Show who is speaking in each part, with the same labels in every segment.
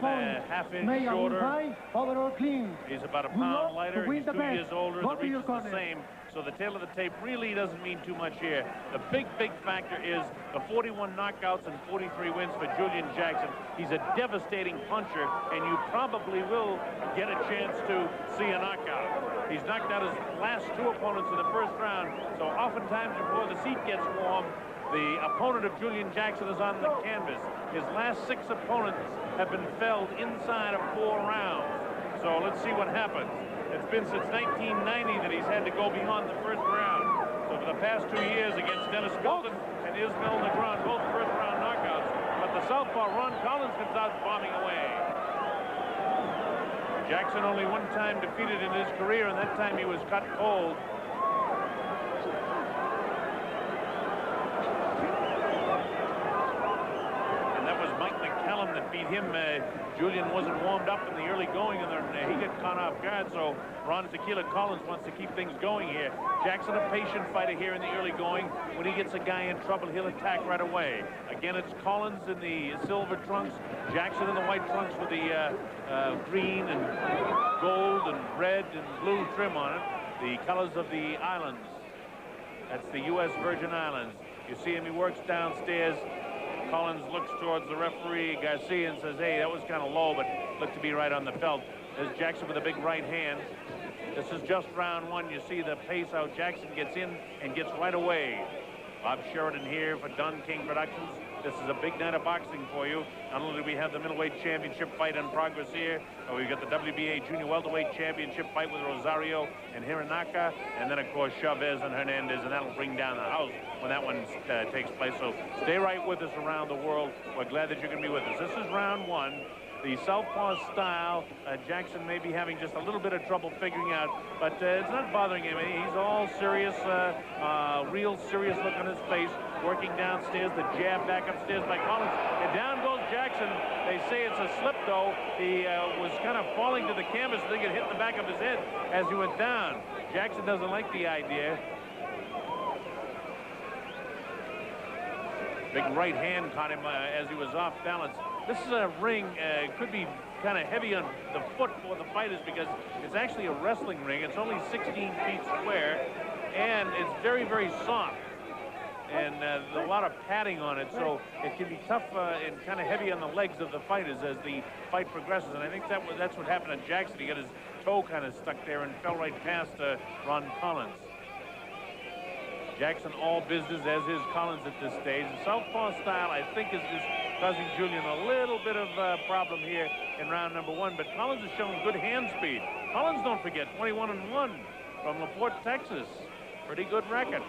Speaker 1: Jackson a half-inch shorter. He's about a pound lighter. He's 2 years older. The reach is the same. So the tail of the tape really doesn't mean too much here. The big factor is the 41 knockouts and 43 wins for Julian Jackson. He's a devastating puncher, and you probably will get a chance to see a knockout. He's knocked out his last 2 opponents in the first round, so oftentimes before the seat gets warm, the opponent of Julian Jackson is on the canvas. His last 6 opponents have been felled inside of 4 rounds. So let's see what happens. It's been since 1990 that he's had to go beyond the first round. So for the past 2 years against Dennis Milton and Ismail Negron, both first-round knockouts. But the southpaw Ron Collins comes out bombing away. Jackson only 1 time defeated in his career, and that time he was cut cold. That beat him. Julian wasn't warmed up in the early going, and then he got caught off guard, so Ron Tequila Collins wants to keep things going here. Jackson, a patient fighter here in the early going. When he gets a guy in trouble, he'll attack right away. Again, it's Collins in the silver trunks, Jackson in the white trunks with the green and gold and red and blue trim on it, the colors of the islands. That's the U.S. Virgin Islands. You see him, he works downstairs. Collins looks towards the referee, Garcia, and says, hey, that was kind of low, but looked to be right on the belt. There's Jackson with a big right hand. This is just round 1. You see the pace how Jackson gets in and gets right away. Bob Sheridan here for Don King Productions. This is a big night of boxing for you. Not only do we have the middleweight championship fight in progress here, but we've got the WBA junior welterweight championship fight with Rosario and Hironaka, and then of course Chavez and Hernandez, and that'll bring down the house when that one takes place. So stay right with us around the world. We're glad that you can be with us. This is round 1. The southpaw style, Jackson may be having just a little bit of trouble figuring out, but it's not bothering him. He's all serious, real serious look on his face, working downstairs, the jab back upstairs by Collins, and down goes Jackson. They say it's a slip, though. He was kind of falling to the canvas, I think it hit the back of his head as he went down. Jackson doesn't like the idea. Big right hand caught him as he was off balance. This is a ring, could be kind of heavy on the foot for the fighters because it's actually a wrestling ring. It's only 16 feet square, and it's very, very soft. And there's a lot of padding on it, so it can be tough and kind of heavy on the legs of the fighters as the fight progresses. And I think that's what happened to Jackson. He got his toe kind of stuck there and fell right past Ron Collins. Jackson all business, as is Collins at this stage. The southpaw style, I think, is just causing Julian a little bit of problem here in round number 1. But Collins has shown good hand speed. Collins, don't forget, 21-1 from LaPorte, Texas. Pretty good record.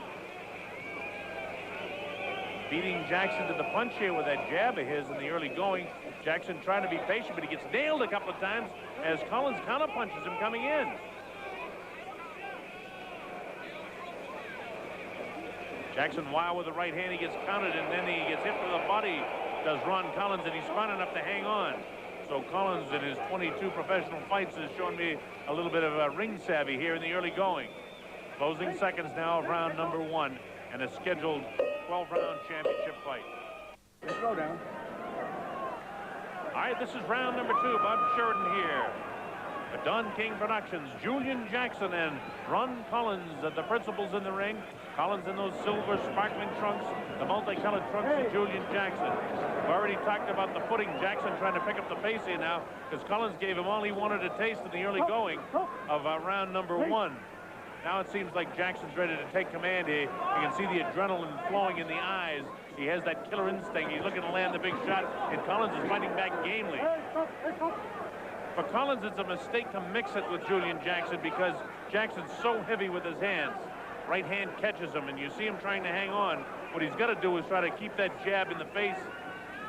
Speaker 1: Beating Jackson to the punch here with that jab of his in the early going. Jackson trying to be patient, but he gets nailed a couple of times as Collins counter punches him coming in. Jackson wild with the right hand, he gets counted, and then he gets hit to the body, does Ron Collins, and he's smart enough to hang on. So Collins, in his 22 professional fights, has shown me a little bit of a ring savvy here in the early going. Closing seconds now of round number 1, and a scheduled 12-round championship fight.
Speaker 2: Let's go down.
Speaker 1: All right, this is round number 2. Bob Sheridan here. For Don King Productions, Julian Jackson and Ron Collins are the principals in the ring. Collins in those silver sparkling trunks, the multicolored trunks of Julian Jackson. We've already talked about the footing. Jackson trying to pick up the pace here now because Collins gave him all he wanted to taste in the early going of round number 1. Now it seems like Jackson's ready to take command here. You can see the adrenaline flowing in the eyes. He has that killer instinct. He's looking to land the big shot, and Collins is fighting back gamely. For Collins, it's a mistake to mix it with Julian Jackson because Jackson's so heavy with his hands. Right hand catches him, and you see him trying to hang on. What he's got to do is try to keep that jab in the face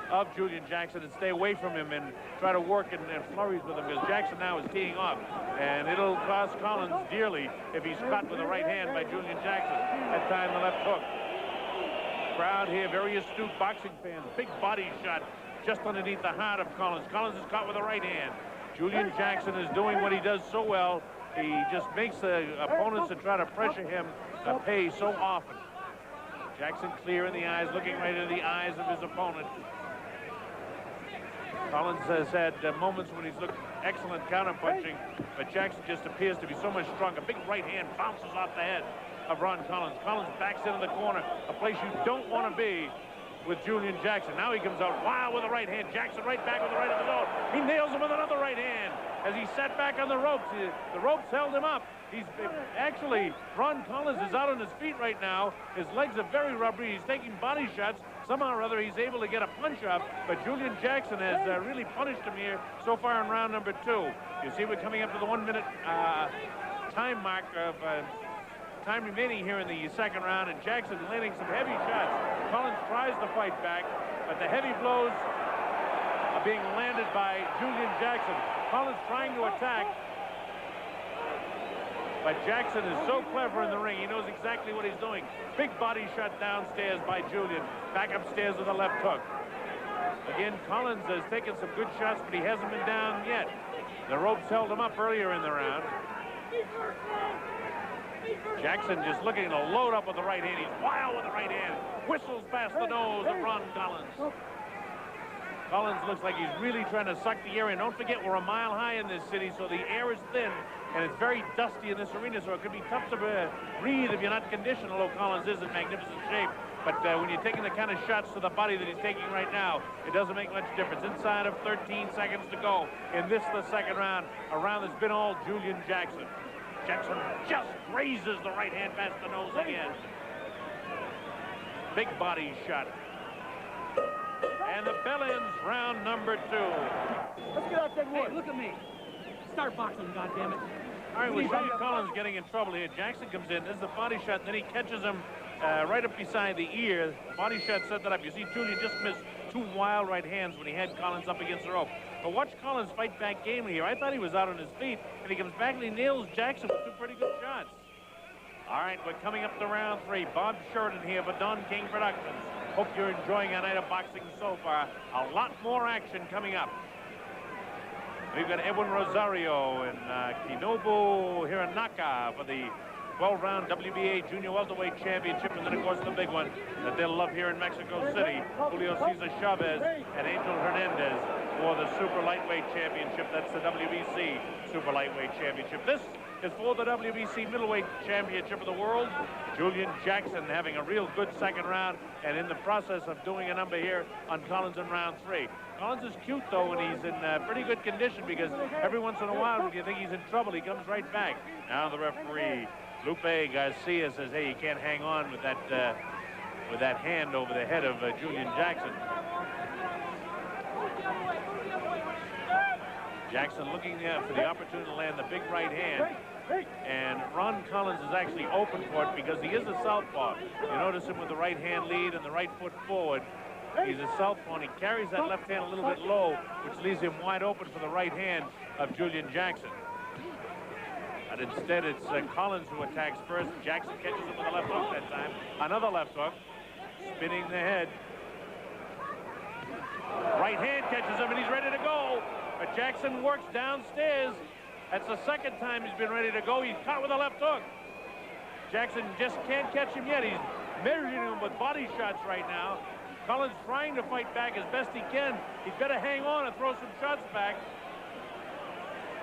Speaker 1: of Julian Jackson and stay away from him and try to work and flurries with him because Jackson now is teeing off. And it'll cost Collins dearly if he's caught with the right hand by Julian Jackson. That time the left hook. Crowd here, very astute boxing fans. Big body shot just underneath the heart of Collins. Collins is caught with the right hand. Julian Jackson is doing what he does so well. He just makes the opponents that try to pressure him pay so often. Jackson clear in the eyes, looking right into the eyes of his opponent. Collins has had moments when he's looked excellent counter-punching, but Jackson just appears to be so much stronger. Big right hand bounces off the head of Ron Collins. Collins backs into the corner, a place you don't want to be with Julian Jackson. Now he comes out wild with the right hand. Jackson right back with the right of the zone. He nails him with another right hand as he sat back on the ropes. The ropes held him up. He's actually, Ron Collins is out on his feet right now. His legs are very rubbery. He's taking body shots. Somehow or other, he's able to get a punch up, but Julian Jackson has really punished him here so far in round number 2. You see, we're coming up to the 1 minute time mark of time remaining here in the second round, and Jackson landing some heavy shots. Collins tries to fight back, but the heavy blows are being landed by Julian Jackson. Collins trying to attack, but Jackson is so clever in the ring. He knows exactly what he's doing. Big body shot downstairs by Julian. Back upstairs with a left hook. Again, Collins has taken some good shots, but he hasn't been down yet. The ropes held him up earlier in the round. Jackson just looking to load up with the right hand. He's wild with the right hand. Whistles past the nose of Ron Collins. Collins looks like he's really trying to suck the air in. Don't forget, we're a mile high in this city, so the air is thin, and it's very dusty in this arena, so it could be tough to breathe if you're not conditioned, although Collins is in magnificent shape. But when you're taking the kind of shots to the body that he's taking right now, it doesn't make much difference. Inside of 13 seconds to go in this, the second round, a round that's been all Julian Jackson. Jackson just grazes the right hand past the nose again. Big body shot. And the bell ends round number 2.
Speaker 2: Let's get out that wood. Hey, look at me. Start boxing, goddammit.
Speaker 1: All right, well, Julian Collins getting in trouble here. Jackson comes in. This is the body shot, and then he catches him right up beside the ear. Body shot set that up. You see, Julian just missed 2 wild right hands when he had Collins up against the rope. But watch Collins fight back gamely here. I thought he was out on his feet, and he comes back and he nails Jackson with 2 pretty good shots. All right, we're coming up to round 3. Bob Sheridan here for Don King Productions. Hope you're enjoying a night of boxing so far. A lot more action coming up. We've got Edwin Rosario and Kinobu Hiranaka for the 12-round WBA Junior Welterweight Championship, and then, of course, the big one that they'll love here in Mexico City, Julio Cesar Chavez and Angel Hernandez for the Super Lightweight Championship. That's the WBC Super Lightweight Championship. This is for the WBC Middleweight Championship of the World. Julian Jackson having a real good second round, and in the process of doing a number here on Collins in round 3. Collins is cute, though, and he's in pretty good condition, because every once in a while, when you think he's in trouble, he comes right back. Now the referee, Lupe Garcia, says, hey, you can't hang on with that hand over the head of Julian Jackson. Jackson looking for the opportunity to land the big right hand. And Ron Collins is actually open for it because he is a southpaw. You notice him with the right hand lead and the right foot forward. He's a southpaw, and he carries that left hand a little bit low, which leaves him wide open for the right hand of Julian Jackson. But instead, it's Collins who attacks first. Jackson catches him with a left hook that time. Another left hook, spinning the head. Right hand catches him, and he's ready to go. But Jackson works downstairs. That's the second time he's been ready to go. He's caught with a left hook. Jackson just can't catch him yet. He's measuring him with body shots right now. Collins trying to fight back as best he can. He's got to hang on and throw some shots back.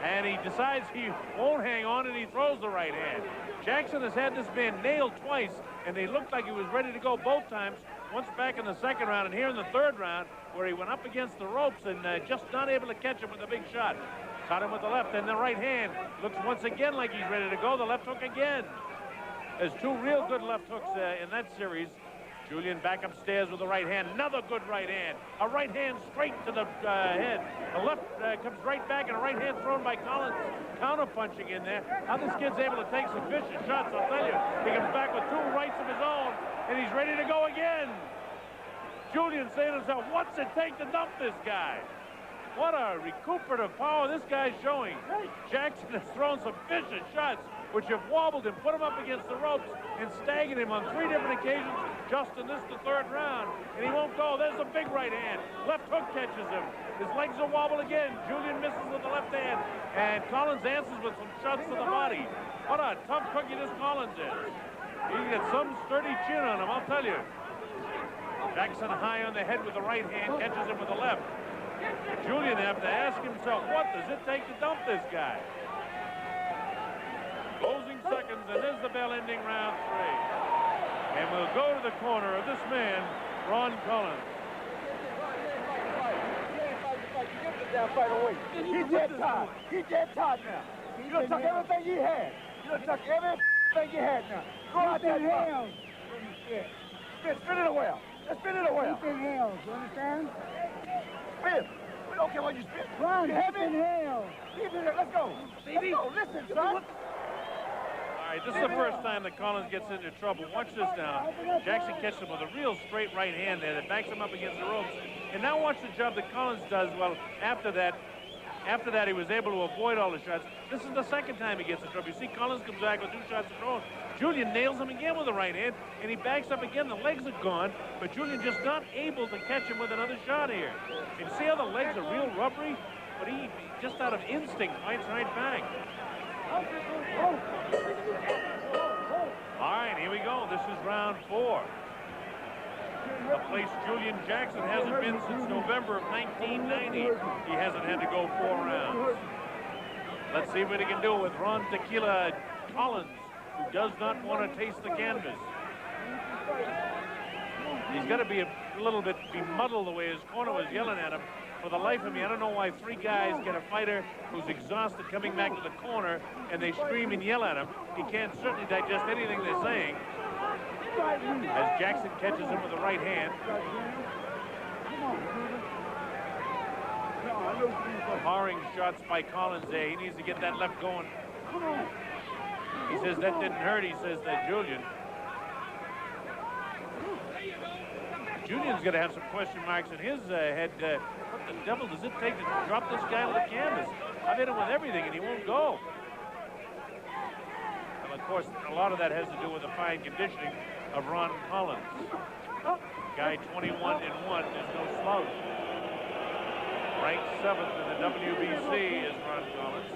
Speaker 1: And he decides he won't hang on, and he throws the right hand. Jackson has had this man nailed twice, and they looked like he was ready to go both times. Once back in the second round, and here in the third round, where he went up against the ropes and just not able to catch him with a big shot. Caught him with the left, and the right hand looks once again like he's ready to go. The left hook again. There's 2 real good left hooks in that series. Julian back upstairs with the right hand. Another good right hand. A right hand straight to the head. The left comes right back, and a right hand thrown by Collins. Counter-punching in there. How this kid's able to take some vicious shots, I'll tell you. He comes back with 2 rights of his own, and he's ready to go again. Julian saying to himself, what's it take to dump this guy? What a recuperative power this guy's showing. Jackson has thrown some vicious shots, which have wobbled him, put him up against the ropes, and staggered him on 3 different occasions just in this, the third round. And he won't go. There's a big right hand. Left hook catches him. His legs are wobble again. Julian misses with the left hand, and Collins answers with some shots to the body. What a tough cookie this Collins is. He got some sturdy chin on him, I'll tell you. Jackson high on the head with the right hand, catches him with the left. Julian have to ask himself, what does it take to dump this guy? Closing seconds, and there's the bell ending round 3. And we'll go to the corner of this man, Ron Collins.
Speaker 3: He's dead tired. He's dead tired now. You done took everything he had. You done took everything he had now. Go out there and spin it away. Let's spin it away.
Speaker 4: Keep in hell, you understand?
Speaker 3: Spin. We don't care what you spin.
Speaker 4: Ron,
Speaker 3: you
Speaker 4: keep in hell.
Speaker 3: Keep in there. Let's go. Baby. Let's go. Listen, son.
Speaker 1: All right, this is the first time that Collins gets into trouble. Watch this now. Jackson catches him with a real straight right hand there that backs him up against the ropes. And now watch the job that Collins does. Well, after that, he was able to avoid all the shots. This is the second time he gets in trouble. You see, Collins comes back with 2 shots in a row. Julian nails him again with the right hand, and he backs up again. The legs are gone, but Julian just not able to catch him with another shot here. And see how the legs are real rubbery? But he just out of instinct fights right back. All right, here we go. This is round 4. A place Julian Jackson hasn't been since November of 1990. He hasn't had to go 4 rounds. Let's see what he can do with Ron Tequila Collins, who does not want to taste the canvas. He's got to be a little bit bemuddled the way his corner was yelling at him. For the life of me, I don't know why 3 guys get a fighter who's exhausted coming back to the corner and they scream and yell at him. He can't certainly digest anything they're saying. As Jackson catches him with the right hand. Harring shots by Collins there. He needs to get that left going. He says that didn't hurt, he says that Julian. Julian's going to have some question marks in his head. What the devil does it take to drop this guy with the canvas? I've hit him with everything and he won't go. Well, of course, a lot of that has to do with the fine conditioning of Ron Collins. Guy 21-1 is no slouch. Ranked 7th in the WBC is Ron Collins.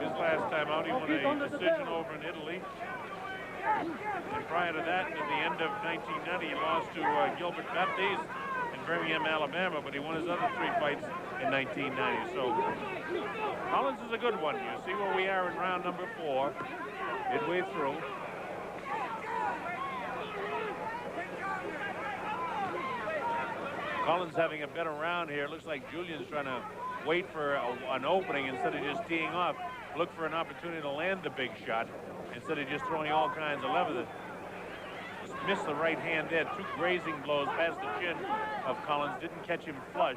Speaker 1: His last time out, he won a decision over in Italy. And prior to that, at the end of 1990, he lost to Gilbert Baptiste in Birmingham, Alabama, but he won his other 3 fights in 1990. So Collins is a good one. You see where we are in round number 4, midway through. Collins having a better round here. Looks like Julian's trying to wait for an opening instead of just teeing off. Look for an opportunity to land the big shot instead of just throwing all kinds of leather. Just missed the right hand there. 2 grazing blows past the chin of Collins. Didn't catch him flush.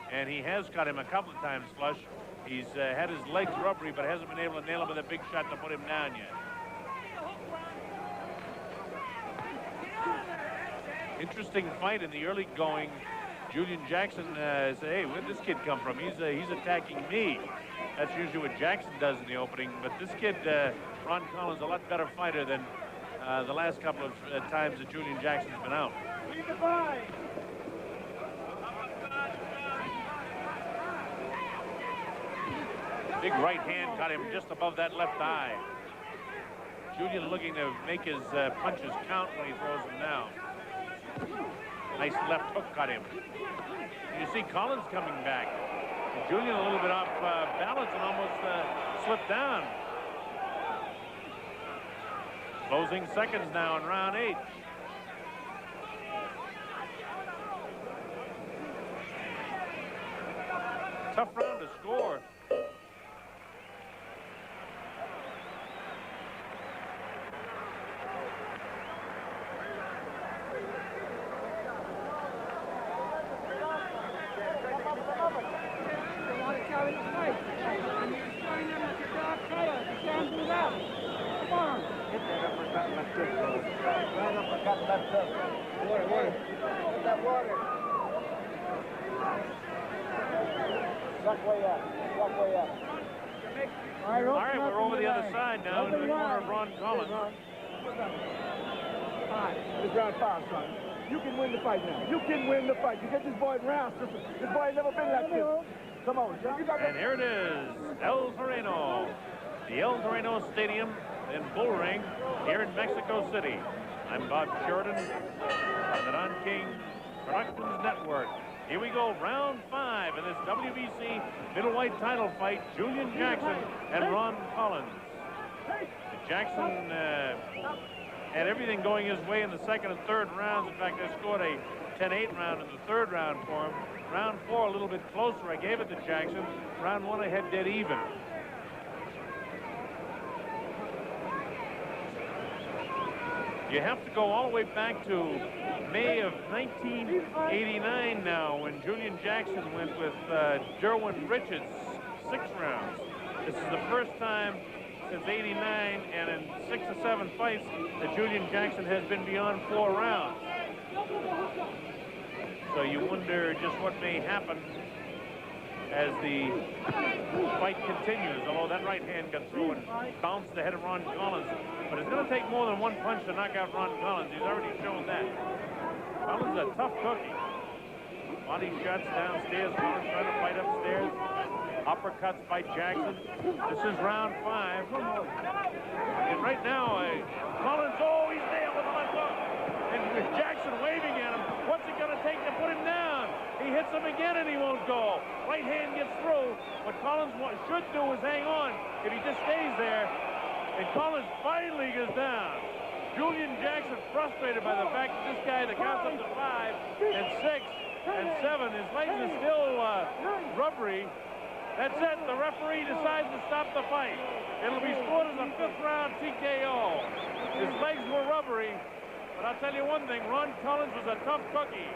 Speaker 1: And he has caught him a couple of times flush. He's had his legs rubbery, but hasn't been able to nail him with a big shot to put him down yet. Interesting fight in the early going. Julian Jackson said, hey, where'd this kid come from? He's attacking me. That's usually what Jackson does in the opening. But this kid, Ron Collins, a lot better fighter than the last couple of times that Julian Jackson's been out. Big right hand caught him just above that left eye. Julian looking to make his punches count when he throws them down. Nice left hook caught him. And you see Collins coming back. And Julian a little bit off balance and almost slipped down. Closing seconds now in round 8. Tough round to score. All right, we're over the other side now into the corner of Ron Collins.
Speaker 3: It's round 5, son. You can win the fight now. You can win the fight. You get this boy in rounds. This boy ain't never been like this. Come on, son.
Speaker 1: And here it is, El Toreo. The El Toreo Stadium in Bullring here in Mexico City. I'm Bob Sheridan on the Don King Productions Network. Here we go, round 5 in this WBC middleweight title fight. Julian Jackson and Ron Collins. Jackson had everything going his way in the second and third rounds. In fact, I scored a 10-8 round in the third round for him. Round 4 a little bit closer. I gave it to Jackson. Round 1 I had dead even. You have to go all the way back to May of 1989 now, when Julian Jackson went with Derwin Richards 6 rounds. This is the first time since '89, and in 6 or 7 fights that Julian Jackson has been beyond 4 rounds. So you wonder just what may happen as the fight continues, although that right hand got through and bounced the head of Ron Collins. But it's going to take more than one punch to knock out Ron Collins. He's already shown that. Collins is a tough cookie. Body shots downstairs, Collins trying to fight upstairs. Uppercuts by Jackson. This is round 5. And right now, Collins, oh, he's there with the left hook. And Jackson waving at him. What's it going to take to put him down? He hits him again and he won't go. Right hand gets through. What Collins should do is hang on. If he just stays there, and Collins finally goes down. Julian Jackson frustrated by the fact that this guy that counts up to 5 and 6 and 7, his legs are still rubbery. That's it. The referee decides to stop the fight. It'll be scored as a 5th round TKO. His legs were rubbery, but I'll tell you one thing, Ron Collins was a tough cookie.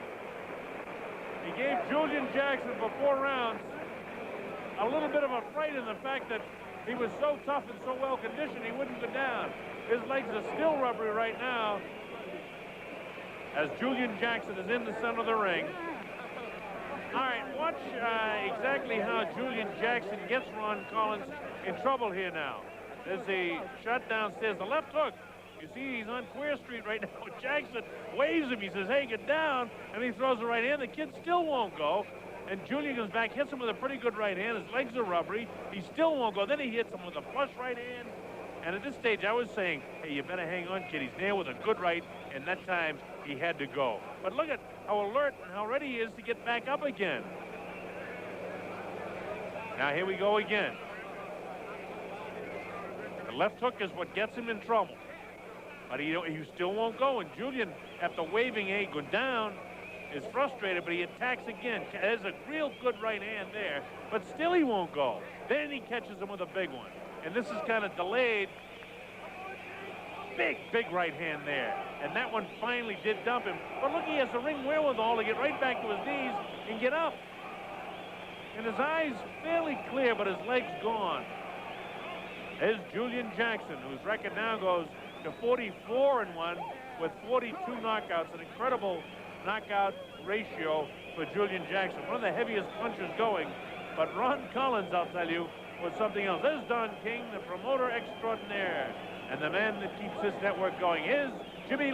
Speaker 1: He gave Julian Jackson for 4 rounds a little bit of a fright in the fact that he was so tough and so well conditioned he wouldn't go down. His legs are still rubbery right now as Julian Jackson is in the center of the ring. All right, watch exactly how Julian Jackson gets Ron Collins in trouble here now. There's a shot downstairs, the left hook. You see, he's on Queer Street right now. Jackson waves him. He says, hey, get down. And he throws the right hand. The kid still won't go. And Julian goes back, hits him with a pretty good right hand. His legs are rubbery. He still won't go. Then he hits him with a flush right hand. And at this stage, I was saying, hey, you better hang on, kid. He's there with a good right. And that time, he had to go. But look at how alert and how ready he is to get back up again. Now, here we go again. The left hook is what gets him in trouble. But he still won't go. And Julian, after waving, hey, go down, is frustrated, but he attacks again. There's a real good right hand there, but still he won't go. Then he catches him with a big one. And this is kind of delayed. Big right hand there. And that one finally did dump him. But look, he has the ring wherewithal to get right back to his knees and get up. And his eyes fairly clear, but his legs gone. There's Julian Jackson, whose record now goes to 44-1 with 42 knockouts. An incredible knockout ratio for Julian Jackson. One of the heaviest punchers going. But Ron Collins, I'll tell you, was something else. There's Don King, the promoter extraordinaire. And the man that keeps this network going is Jimmy